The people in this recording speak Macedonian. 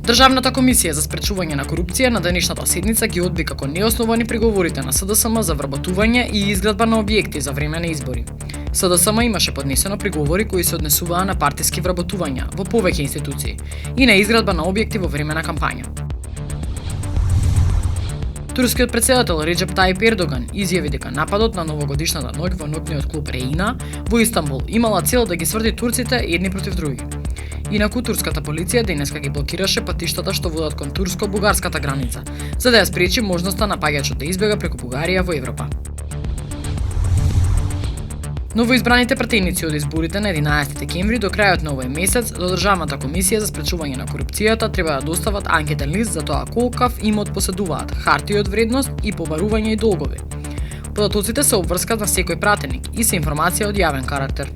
Државната комисија за спречување на корупција на денешната седница ги одби како неосновани приговорите на СДСМ за вработување и изградба на објекти за време на избори. СДСМ имаше поднесено приговори кои се однесуваа на партиски вработувања во повеќе институции и на изградба на објекти во време на кампања. Турскиот председател Реджеп Таип Ердоган изјави дека нападот на новогодишната ноќ во ноќниот клуб Реина во Истанбул имала цел да ги сврди турците едни против други. Инаку турската полиција денеска ги блокираше патиштата што водат кон турско-бугарската граница, за да ја спречи можноста напаѓачот да избега преку Бугарија во Европа. Новоизбраните пратеници од изборите на 11 декември до крајот на овој месец до Државната комисија за спречување на корупцијата треба да достават анкетен лист за тоа колкав имот поседуваат, хартии од вредност и побарувања и долгови. Податоците се обврскат на секој пратеник и се информација од јавен карактер.